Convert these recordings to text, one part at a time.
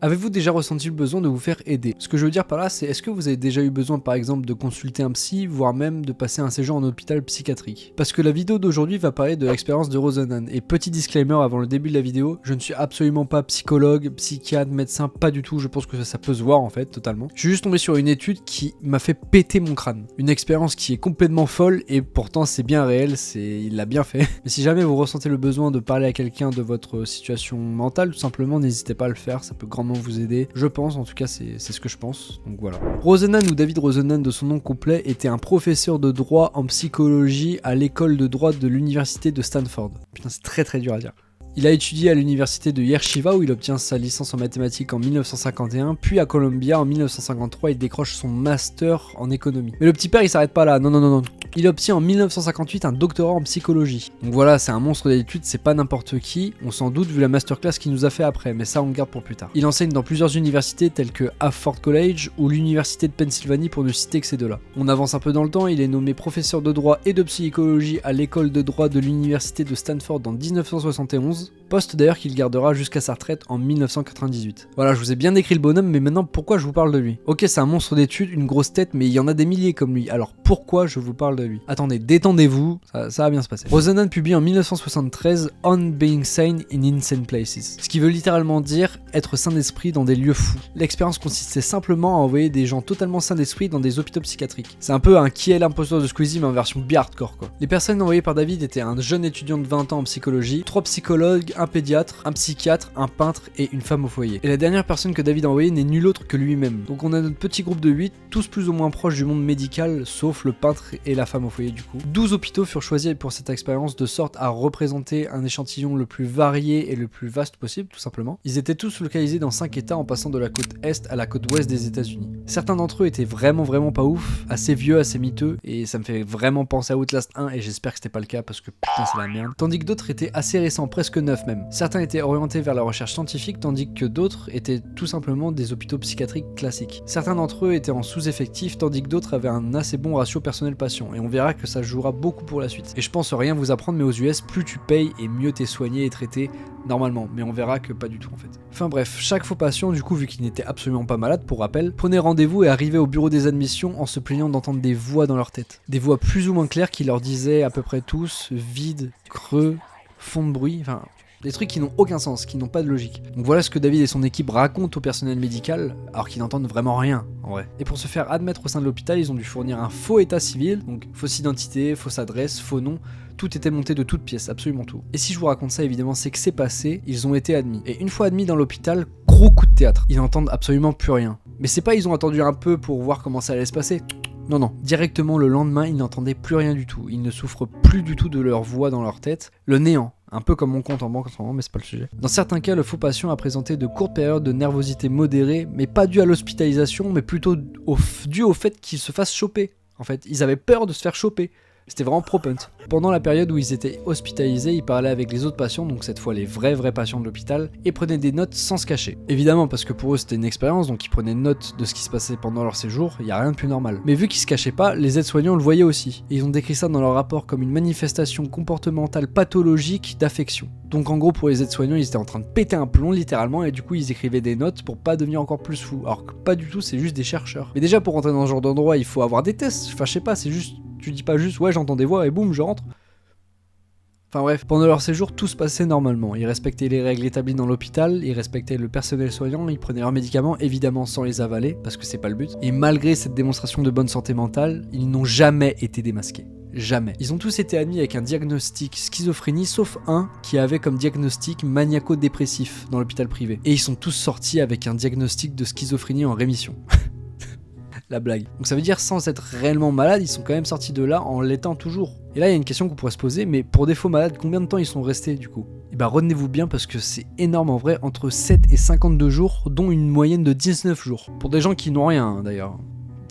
Avez-vous déjà ressenti le besoin de vous faire aider? Ce que je veux dire par là, c'est est-ce que vous avez déjà eu besoin par exemple de consulter un psy, voire même de passer un séjour en hôpital psychiatrique? Parce que la vidéo d'aujourd'hui va parler de l'expérience de Rosenan, et petit disclaimer avant le début de la vidéo, je ne suis absolument pas psychologue, psychiatre, médecin, pas du tout, je pense que ça peut se voir en fait, totalement. Je suis juste tombé sur une étude qui m'a fait péter mon crâne. Une expérience qui est complètement folle, et pourtant c'est bien réel, il l'a bien fait. Mais si jamais vous ressentez le besoin de parler à quelqu'un de votre situation mentale, tout simplement, n'hésitez pas à le faire, ça peut grandement vous aider. Je pense, en tout cas, c'est ce que je pense. Donc voilà. Rosenan, ou David Rosenan de son nom complet, était un professeur de droit en psychologie à l'école de droit de l'université de Stanford. Putain, c'est très dur à dire. Il a étudié à l'université de Yeshiva où il obtient sa licence en mathématiques en 1951, puis à Columbia en 1953 il décroche son master en économie. Mais le petit père il s'arrête pas là, non. Il obtient en 1958 un doctorat en psychologie. Donc voilà, c'est un monstre d'études, c'est pas n'importe qui, on s'en doute vu la masterclass qu'il nous a fait après, mais ça on garde pour plus tard. Il enseigne dans plusieurs universités telles que Harvard College ou l'université de Pennsylvanie pour ne citer que ces deux-là. On avance un peu dans le temps, il est nommé professeur de droit et de psychologie à l'école de droit de l'université de Stanford en 1971, poste d'ailleurs qu'il gardera jusqu'à sa retraite en 1998. Voilà, je vous ai bien décrit le bonhomme, mais maintenant pourquoi je vous parle de lui? Ok, c'est un monstre d'études, une grosse tête, mais il y en a des milliers comme lui, alors pourquoi je vous parle de lui? Attendez, détendez-vous, ça va bien se passer. Rosenan publie en 1973 On Being Sane in Insane Places, ce qui veut littéralement dire être sain d'esprit dans des lieux fous. L'expérience consistait simplement à envoyer des gens totalement sains d'esprit dans des hôpitaux psychiatriques. C'est un peu un qui est l'imposteur de Squeezie mais en version bien hardcore quoi. Les personnes envoyées par David étaient un jeune étudiant de 20 ans en psychologie, 3 psychologues, un pédiatre, un psychiatre, un peintre et une femme au foyer. Et la dernière personne que David a envoyée n'est nul autre que lui-même. Donc on a notre petit groupe de 8, tous plus ou moins proches du monde médical, sauf le peintre et la femme au foyer du coup. 12 hôpitaux furent choisis pour cette expérience de sorte à représenter un échantillon le plus varié et le plus vaste possible tout simplement. Ils étaient tous localisés dans 5 états en passant de la côte est à la côte ouest des États-Unis. Certains d'entre eux étaient vraiment pas ouf, assez vieux, assez miteux, et ça me fait vraiment penser à Outlast 1 et j'espère que c'était pas le cas parce que putain c'est la merde. Tandis que d'autres étaient assez récents, presque neufs même. Certains étaient orientés vers la recherche scientifique tandis que d'autres étaient tout simplement des hôpitaux psychiatriques classiques. Certains d'entre eux étaient en sous-effectif tandis que d'autres avaient un assez bon ratio personnel-patient et on verra que ça jouera beaucoup pour la suite. Et je pense rien vous apprendre mais aux US plus tu payes et mieux t'es soigné et traité normalement, mais on verra que pas du tout en fait. Enfin bref, chaque faux patient du coup vu qu'il n'était absolument pas malade pour rappel, prenait rendez-vous et arrivait au bureau des admissions en se plaignant d'entendre des voix dans leur tête. Des voix plus ou moins claires qui leur disaient à peu près tous vide, creux, fond de bruit, enfin des trucs qui n'ont aucun sens, qui n'ont pas de logique. Donc voilà ce que David et son équipe racontent au personnel médical, alors qu'ils n'entendent vraiment rien, en vrai. Et pour se faire admettre au sein de l'hôpital, ils ont dû fournir un faux état civil, donc fausse identité, fausse adresse, faux nom, tout était monté de toutes pièces, absolument tout. Et si je vous raconte ça, évidemment, c'est que c'est passé, ils ont été admis. Et une fois admis dans l'hôpital, gros coup de théâtre. Ils n'entendent absolument plus rien. Mais c'est pas ils ont attendu un peu pour voir comment ça allait se passer. Non, directement le lendemain, ils n'entendaient plus rien du tout. Ils ne souffrent plus du tout de leur voix dans leur tête. Le néant. Un peu comme mon compte en banque en ce moment, mais c'est pas le sujet. Dans certains cas, le faux patient a présenté de courtes périodes de nervosité modérée, mais pas due à l'hospitalisation, mais plutôt dû au fait qu'ils se fassent choper. En fait, ils avaient peur de se faire choper. C'était vraiment pro-punt. Pendant la période où ils étaient hospitalisés, ils parlaient avec les autres patients, donc cette fois les vrais patients de l'hôpital, et prenaient des notes sans se cacher. Évidemment, parce que pour eux c'était une expérience, donc ils prenaient note de ce qui se passait pendant leur séjour, il y a rien de plus normal. Mais vu qu'ils se cachaient pas, les aides-soignants le voyaient aussi. Et ils ont décrit ça dans leur rapport comme une manifestation comportementale pathologique d'affection. Donc en gros pour les aides-soignants, ils étaient en train de péter un plomb littéralement, et du coup ils écrivaient des notes pour pas devenir encore plus fous. Alors que pas du tout, c'est juste des chercheurs. Mais déjà pour rentrer dans ce genre d'endroit, il faut avoir des tests. Enfin je sais pas, c'est juste... Tu dis pas juste ouais j'entends des voix et boum je rentre. Enfin bref, pendant leur séjour tout se passait normalement. Ils respectaient les règles établies dans l'hôpital, ils respectaient le personnel soignant, ils prenaient leurs médicaments évidemment sans les avaler parce que c'est pas le but. Et malgré cette démonstration de bonne santé mentale, ils n'ont jamais été démasqués. Jamais. Ils ont tous été admis avec un diagnostic schizophrénie sauf un qui avait comme diagnostic maniaco-dépressif dans l'hôpital privé. Et ils sont tous sortis avec un diagnostic de schizophrénie en rémission. La blague. Donc ça veut dire sans être réellement malades, ils sont quand même sortis de là en l'étant toujours. Et là il y a une question qu'on pourrait se poser, mais pour des faux malades, combien de temps ils sont restés du coup? Et bah retenez-vous bien parce que c'est énorme en vrai, entre 7 et 52 jours, dont une moyenne de 19 jours. Pour des gens qui n'ont rien d'ailleurs.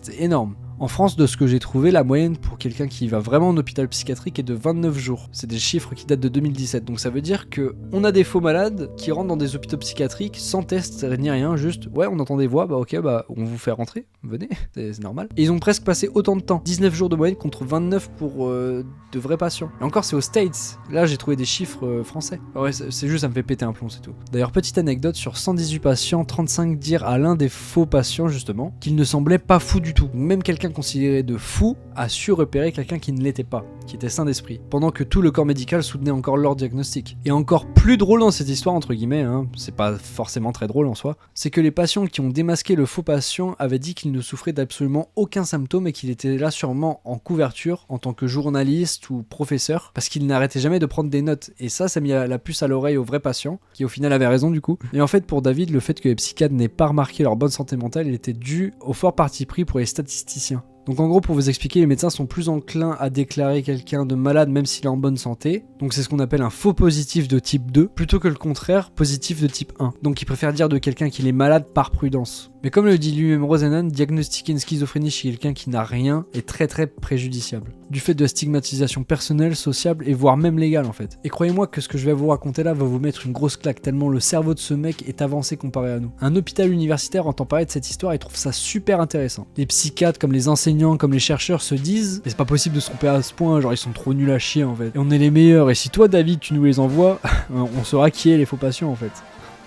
C'est énorme. En France, de ce que j'ai trouvé, la moyenne pour quelqu'un qui va vraiment en hôpital psychiatrique est de 29 jours. C'est des chiffres qui datent de 2017, donc ça veut dire que on a des faux malades qui rentrent dans des hôpitaux psychiatriques sans test ni rien, juste ouais on entend des voix, bah ok bah on vous fait rentrer, venez, c'est normal. Et ils ont presque passé autant de temps, 19 jours de moyenne contre 29 pour de vrais patients. Et encore c'est aux States, là j'ai trouvé des chiffres français. Ouais c'est juste ça me fait péter un plomb c'est tout. D'ailleurs petite anecdote, sur 118 patients, 35 dirent à l'un des faux patients justement qu'il ne semblait pas fou du tout. Donc, même quelqu'un considéré de fou a su repérer quelqu'un qui ne l'était pas, qui était sain d'esprit, pendant que tout le corps médical soutenait encore leur diagnostic. Et encore plus drôle dans cette histoire entre guillemets, hein, c'est pas forcément très drôle en soi, c'est que les patients qui ont démasqué le faux patient avaient dit qu'il ne souffrait d'absolument aucun symptôme et qu'il était là sûrement en couverture en tant que journaliste ou professeur parce qu'il n'arrêtait jamais de prendre des notes. Et ça mis la puce à l'oreille au vrai patient qui au final avait raison du coup. Et en fait pour David, le fait que les psychiatres n'aient pas remarqué leur bonne santé mentale, il était dû au fort parti pris pour les statisticiens. Donc en gros, pour vous expliquer, les médecins sont plus enclins à déclarer quelqu'un de malade même s'il est en bonne santé. Donc c'est ce qu'on appelle un faux positif de type 2, plutôt que le contraire, positif de type 1. Donc ils préfèrent dire de quelqu'un qu'il est malade par prudence. Mais comme le dit lui-même Rosenan, diagnostiquer une schizophrénie chez quelqu'un qui n'a rien est très préjudiciable. Du fait de la stigmatisation personnelle, sociable et voire même légale en fait. Et croyez-moi que ce que je vais vous raconter là va vous mettre une grosse claque tellement le cerveau de ce mec est avancé comparé à nous. Un hôpital universitaire entend parler de cette histoire et trouve ça super intéressant. Les psychiatres comme les enseignants, comme les chercheurs se disent mais c'est pas possible de se tromper à ce point, genre ils sont trop nuls à chier en fait. Et on est les meilleurs et si toi David tu nous les envoies, on saura qui est les faux patients en fait.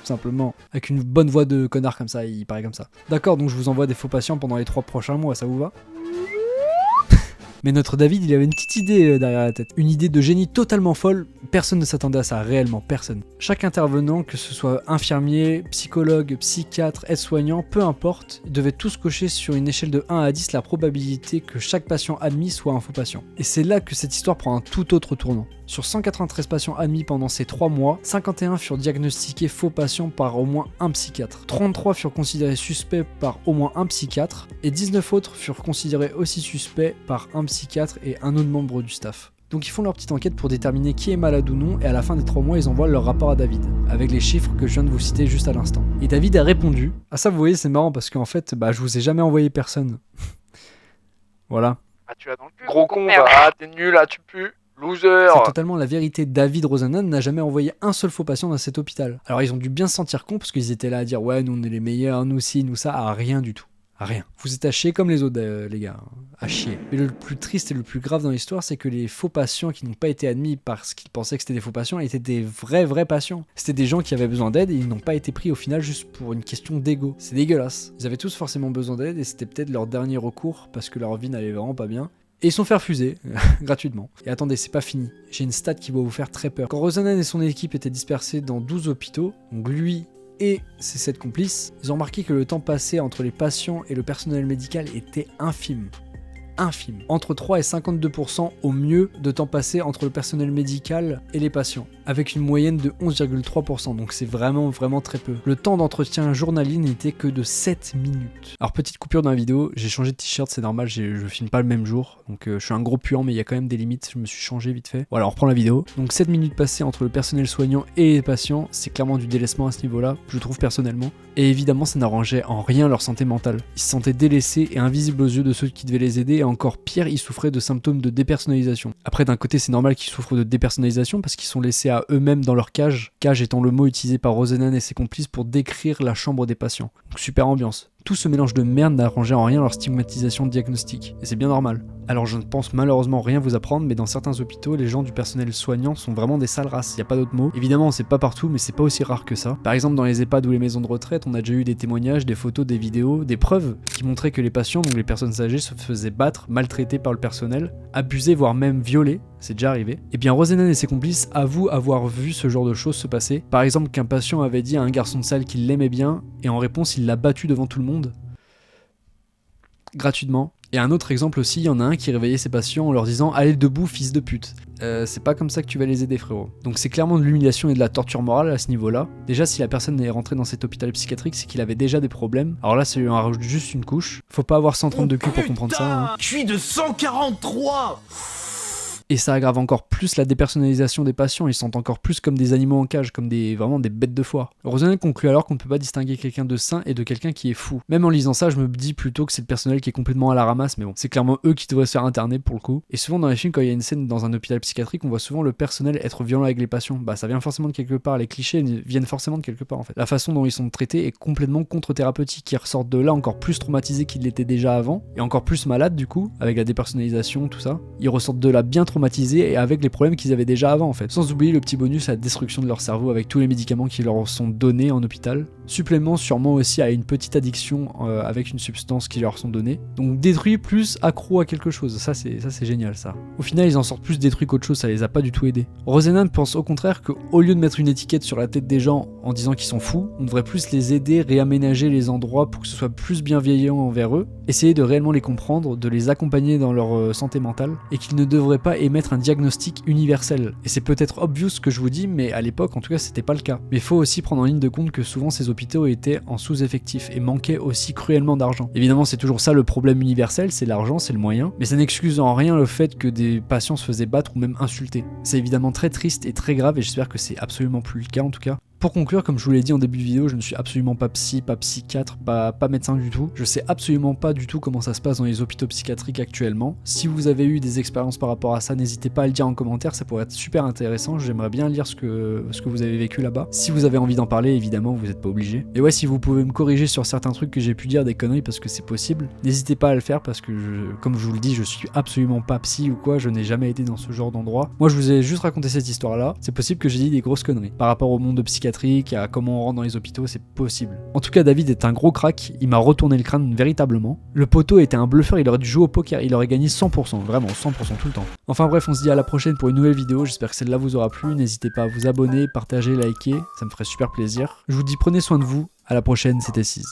Simplement, avec une bonne voix de connard comme ça, il paraît comme ça. D'accord, donc je vous envoie des faux patients pendant les 3 prochains mois, ça vous va ? Mais notre David, il avait une petite idée derrière la tête. Une idée de génie totalement folle, personne ne s'attendait à ça, réellement, personne. Chaque intervenant, que ce soit infirmier, psychologue, psychiatre, aide-soignant, peu importe, ils devaient tous cocher sur une échelle de 1 à 10 la probabilité que chaque patient admis soit un faux patient. Et c'est là que cette histoire prend un tout autre tournant. Sur 193 patients admis pendant ces 3 mois, 51 furent diagnostiqués faux patients par au moins un psychiatre. 33 furent considérés suspects par au moins un psychiatre, et 19 autres furent considérés aussi suspects par un psychiatre et un autre membre du staff. Donc ils font leur petite enquête pour déterminer qui est malade ou non, et à la fin des 3 mois, ils envoient leur rapport à David, avec les chiffres que je viens de vous citer juste à l'instant. Et David a répondu. Ah ça vous voyez, c'est marrant parce qu'en fait, je vous ai jamais envoyé personne. Voilà. Ah tu as dans le cul. Gros con, t'es nul, tu pues. Loser. C'est totalement la vérité. David Rosenan n'a jamais envoyé un seul faux patient dans cet hôpital. Alors ils ont dû bien se sentir cons parce qu'ils étaient là à dire ouais nous on est les meilleurs, nous ci, nous ça, à rien du tout. À rien. Vous êtes à chier comme les autres les gars, à chier. Mais le plus triste et le plus grave dans l'histoire, c'est que les faux patients qui n'ont pas été admis parce qu'ils pensaient que c'était des faux patients étaient des vrais patients. C'était des gens qui avaient besoin d'aide et ils n'ont pas été pris au final juste pour une question d'ego. C'est dégueulasse. Ils avaient tous forcément besoin d'aide et c'était peut-être leur dernier recours parce que leur vie n'allait vraiment pas bien. Et ils sont fait refuser, gratuitement. Et attendez, c'est pas fini. J'ai une stat qui va vous faire très peur. Quand Rosenan et son équipe étaient dispersés dans 12 hôpitaux, donc lui et ses 7 complices, ils ont remarqué que le temps passé entre les patients et le personnel médical était infime. Infime. Entre 3 et 52% au mieux de temps passé entre le personnel médical et les patients, avec une moyenne de 11,3%, donc c'est vraiment très peu. Le temps d'entretien journalier n'était que de 7 minutes. Alors petite coupure dans la vidéo, j'ai changé de t-shirt, c'est normal, je filme pas le même jour, donc je suis un gros puant mais il y a quand même des limites, je me suis changé vite fait. Voilà, on reprend la vidéo. Donc 7 minutes passées entre le personnel soignant et les patients, c'est clairement du délaissement à ce niveau-là, je trouve personnellement. Et évidemment ça n'arrangeait en rien leur santé mentale. Ils se sentaient délaissés et invisibles aux yeux de ceux qui devaient les aider, et encore pire, ils souffraient de symptômes de dépersonnalisation. Après d'un côté c'est normal qu'ils souffrent de dépersonnalisation parce qu'ils sont laissés à eux-mêmes dans leur cage étant le mot utilisé par Rosenan et ses complices pour décrire la chambre des patients. Donc super ambiance. Tout ce mélange de merde n'arrangeait en rien leur stigmatisation diagnostique, et c'est bien normal. Alors je ne pense malheureusement rien vous apprendre, mais dans certains hôpitaux, les gens du personnel soignant sont vraiment des sales races, y a pas d'autre mot. Évidemment c'est pas partout, mais c'est pas aussi rare que ça. Par exemple dans les EHPAD ou les maisons de retraite, on a déjà eu des témoignages, des photos, des vidéos, des preuves qui montraient que les patients, donc les personnes âgées, se faisaient battre, maltraiter par le personnel, abusés voire même violés, c'est déjà arrivé. Et bien Rosenan et ses complices avouent avoir vu ce genre de choses se passer. Par exemple qu'un patient avait dit à un garçon de salle qu'il l'aimait bien, et en réponse il l'a battu devant tout le monde. Gratuitement. Et un autre exemple aussi, il y en a un qui réveillait ses patients en leur disant « Allez debout, fils de pute ». C'est pas comme ça que tu vas les aider, frérot. Donc c'est clairement de l'humiliation et de la torture morale à ce niveau-là. Déjà, si la personne est rentrée dans cet hôpital psychiatrique, c'est qu'il avait déjà des problèmes. Alors là, ça lui en rajoute juste une couche. Faut pas avoir 132 culs pour comprendre ça. Hein. Je suis de 143. Et ça aggrave encore plus la dépersonnalisation des patients, ils se sentent encore plus comme des animaux en cage, comme vraiment des bêtes de foire. Rosenhan conclut alors qu'on ne peut pas distinguer quelqu'un de sain et de quelqu'un qui est fou. Même en lisant ça, je me dis plutôt que c'est le personnel qui est complètement à la ramasse, mais bon, c'est clairement eux qui devraient se faire interner pour le coup. Et souvent dans les films, quand il y a une scène dans un hôpital psychiatrique, on voit souvent le personnel être violent avec les patients. Bah ça vient forcément de quelque part, les clichés viennent forcément de quelque part en fait. La façon dont ils sont traités est complètement contre-thérapeutique, ils ressortent de là encore plus traumatisés qu'ils l'étaient déjà avant, et encore plus malades du coup, avec la dépersonnalisation, tout ça. Ils ressortent de là bien traumatisés et avec les problèmes qu'ils avaient déjà avant en fait. Sans oublier le petit bonus à la destruction de leur cerveau avec tous les médicaments qui leur sont donnés en hôpital. Supplément sûrement aussi à une petite addiction avec une substance qui leur sont données. Donc détruit plus accro à quelque chose, ça c'est génial ça. Au final ils en sortent plus détruits qu'autre chose, ça les a pas du tout aidés. Rosenhan pense au contraire qu'au lieu de mettre une étiquette sur la tête des gens en disant qu'ils sont fous, on devrait plus les aider, réaménager les endroits pour que ce soit plus bienveillant envers eux, essayer de réellement les comprendre, de les accompagner dans leur santé mentale, et qu'ils ne devraient pas émettre un diagnostic universel. Et c'est peut-être obvious ce que je vous dis, mais à l'époque en tout cas c'était pas le cas. Mais il faut aussi prendre en ligne de compte que souvent ces hôpitaux étaient en sous-effectif et manquaient aussi cruellement d'argent. Évidemment c'est toujours ça le problème universel, c'est l'argent, c'est le moyen, mais ça n'excuse en rien le fait que des patients se faisaient battre ou même insulter. C'est évidemment très triste et très grave et j'espère que c'est absolument plus le cas en tout cas. Pour conclure, comme je vous l'ai dit en début de vidéo, je ne suis absolument pas psy, pas psychiatre, pas médecin du tout. Je sais absolument pas du tout comment ça se passe dans les hôpitaux psychiatriques actuellement. Si vous avez eu des expériences par rapport à ça, n'hésitez pas à le dire en commentaire, ça pourrait être super intéressant. J'aimerais bien lire ce que vous avez vécu là-bas. Si vous avez envie d'en parler, évidemment, vous n'êtes pas obligé. Et ouais, si vous pouvez me corriger sur certains trucs que j'ai pu dire, des conneries, parce que c'est possible, n'hésitez pas à le faire parce que, comme je vous le dis, je suis absolument pas psy ou quoi, je n'ai jamais été dans ce genre d'endroit. Moi, je vous ai juste raconté cette histoire-là. C'est possible que j'ai dit des grosses conneries par rapport au monde de psychiatrie, à comment on rentre dans les hôpitaux, c'est possible. En tout cas, David est un gros crack, il m'a retourné le crâne véritablement. Le poteau était un bluffeur, il aurait dû jouer au poker, il aurait gagné 100%, vraiment 100% tout le temps. Enfin bref, on se dit à la prochaine pour une nouvelle vidéo, j'espère que celle-là vous aura plu, n'hésitez pas à vous abonner, partager, liker, ça me ferait super plaisir. Je vous dis prenez soin de vous, à la prochaine, c'était Siz.